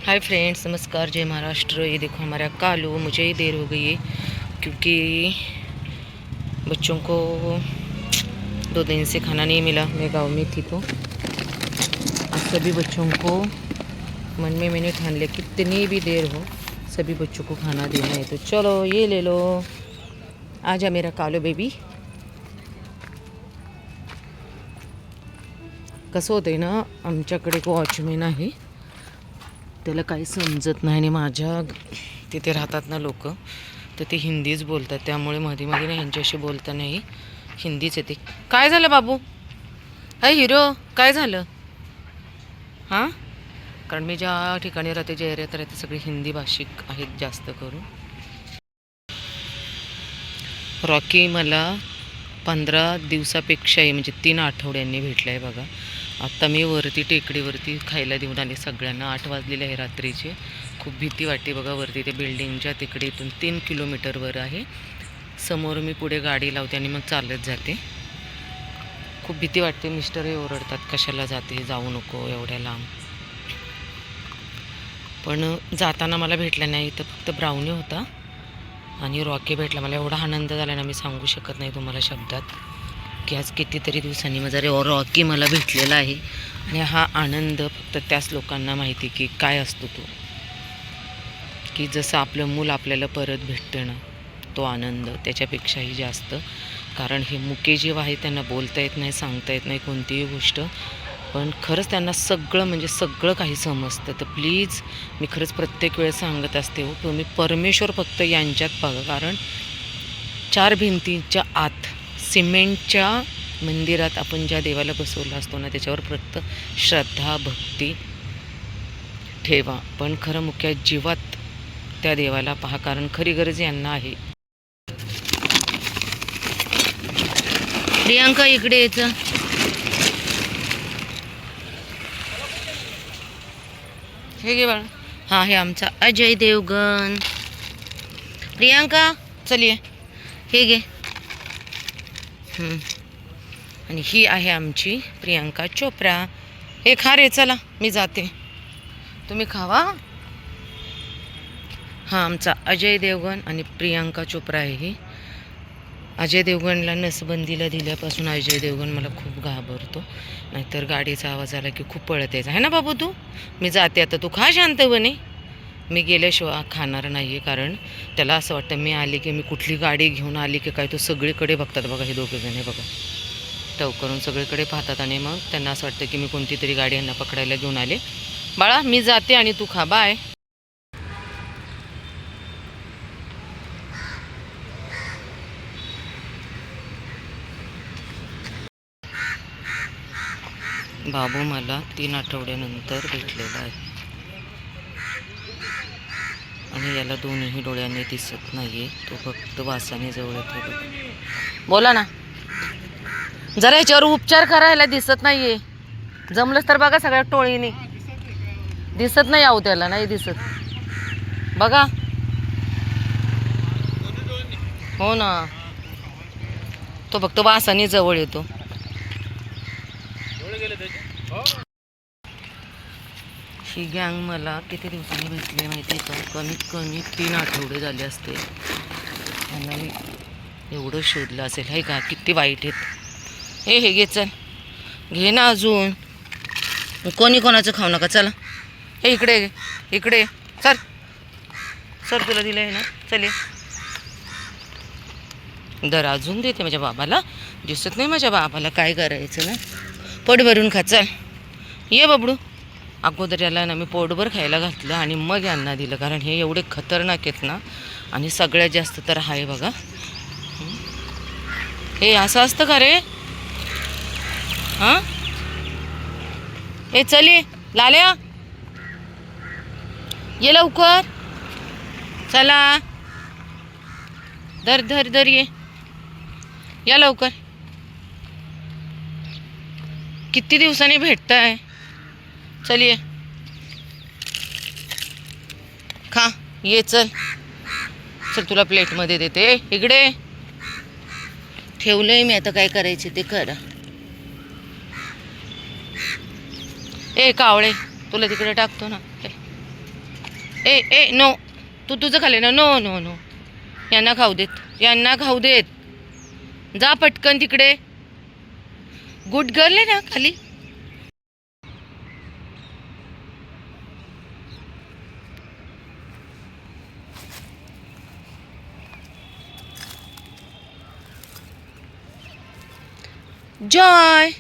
Hi friends, नमस्कार, जय महाराष्ट्र। ये देखो हमारा कालू, मुझे ही देर हो गई है क्योंकि बच्चों को 2 दिन से खाना नहीं मिला। मैं गांव में थी तो आज सभी बच्चों को मन में मैंने ठान लिया कितनी भी देर हो सभी बच्चों को खाना देना है। तो चलो ये ले लो, आजा मेरा कालू बेबी। कसं होतं ना, आमच्याकडे वॉचमॅन आहे, त्याला काही समजत नाही आणि माझ्या तिथे राहतात ना लोक, तर ते हिंदीच बोलतात, त्यामुळे मध्ये मध्ये ना ह्यांच्याशी बोलतानाही हिंदीच येते. काय झालं बाबू? हाय हिरो, काय झालं? हां, कारण मी ज्या ठिकाणी राहते, ज्या एरियात राहते, सगळे हिंदी भाषिक आहेत जास्त करून. रॉकी मला 15 दिवसापेक्षाही म्हणजे 3 आठवड्यांनी भेटला आहे बघा. आत्ता मी वरती टेकडीवरती खायला देऊन आले सगळ्यांना. 8 वाजलेले आहे रात्रीचे. खूप भीती वाटते बघा. वरती ते बिल्डिंगच्या तिकडे इथून 3 किलोमीटरवर आहे. समोर मी पुढे गाडी लावते आणि मग चालत जाते. खूप भीती वाटते. मिस्टरही ओरडतात, कशाला जाते, जाऊ नको एवढ्या लांब. पण जाताना मला भेटला नाही, तर फक्त ब्राउनी होता आणि रॉकी भेटला. मला एवढा आनंद झाला ना, मी सांगू शकत नाही तुम्हाला शब्दात, की आज कितीतरी दिवसांनी माझा रॉकी मला भेटलेला आहे. आणि हा आनंद फक्त त्याच लोकांना माहिती की काय असतो तो, की जसं आपलं मूल आपल्याला परत भेटतं ना, तो आनंद त्याच्यापेक्षाही जास्त. कारण हे मुके जीव आहे, त्यांना बोलता येत नाही, सांगता येत नाही कोणतीही गोष्ट, पण खरंच त्यांना सगळं म्हणजे सगळं काही समजतं. तर प्लीज मी खरंच प्रत्येक वेळेस सांगत असते हो, तुम्ही परमेश्वर फक्त यांच्यात बघा. कारण 4 भिंतीच्या आत सिमेंटच्या मंदिरात आपण ज्या देवाला बसवलं असतो ना, त्याच्यावर फक्त श्रद्धा भक्ती ठेवा, पण खरं मुख्य जीवात त्या देवाला पहा, कारण खरी गरज यांना आहे. प्रियांका इकडे यायचं. हे घे बाळा. हां, हे आमचा अजय देवगण. प्रियांका चलिये, हे घे. आणि ही आहे आमची प्रियांका चोप्रा. हे खा रे, चला मी जाते, तुम्ही खावा. हा आमचा अजय देवगण आणि प्रियांका चोप्रा आहे ही. अजय देवगणला नसबंदीला दिल्यापासून अजय देवगण मला खूप घाबरतो, नाहीतर गाडीचा आवाज आला की खूप पळत यायचा. आहे ना बाबू तू? मी जाते आता, तू खा शांतपणे. मी गेल्याशिवाय खाणार नाही आहे, कारण त्याला असं वाटतं मी आली की, मी कुठली गाडी घेऊन आली की काय, तो सगळीकडे बघतात बघा. हे दोघे जण हे बघा, टव करून सगळीकडे पाहतात आणि मग त्यांना असं वाटतं की मी कोणती तरी गाडी यांना पकडायला घेऊन आले. बाळा मी जाते आणि तू खा, बाय. बाबू मला 3 आठवड्यानंतर भेटलेला आहे आणि याला दोन्ही डोळ्यांनी दिसत नाहीये, तो फक्त वासाने जवळ येतो. बोला ना, जरा याच्यावर उपचार करायला दिसत नाहीये. जमलंच तर बघा सगळ्या टोळीने. दिसत नाही आहो, त्याला नाही दिसत बघा. हो ना, तो फक्त वासाने जवळ येतो. ही गँग मला किती दिवसांनी भेटली माहिती का? कमीत कमी 3 आठवडे झाले असते. त्यांना मी एवढं शोधलं असेल. हे का किती वाईट आहेत. हे घे, चल घे ना अजून. कोणी कोणाचं खाऊ नका. चला हे इकडे इकडे चल. सर तुला दिलं आहे ना, चल ये. दर अजून देते माझ्या बाबाला. दिसत नाही माझ्या बाबाला, काय करायचं ना. पोट भरून खा, चल ये बबडू. अगोदर याला ना मी पोटभर खायला घातलं आणि मग यांना दिलं, कारण हे एवढे खतरनाक आहेत ना. आणि सगळ्यात जास्त तर आहे बघा, हे असं असतं का रे? हां, हे चल ये लाल्या, ये लवकर, चला धर धर धर, ये या लवकर. किती दिवसांनी भेटताय. चलिए खा, ये चल चल, तुला प्लेटमध्ये देते. इकडे ठेवलंय मी, आता काय करायचे ते करा. ए कावळे, तुला तिकडे टाकतो ना. ए ए नो, तू तुझं खाल्ले ना. नो नो नो, यांना खाऊ देत, यांना खाऊ देत. जा पटकन तिकडे. गुड गर्ल आहे ना खाली. जॉय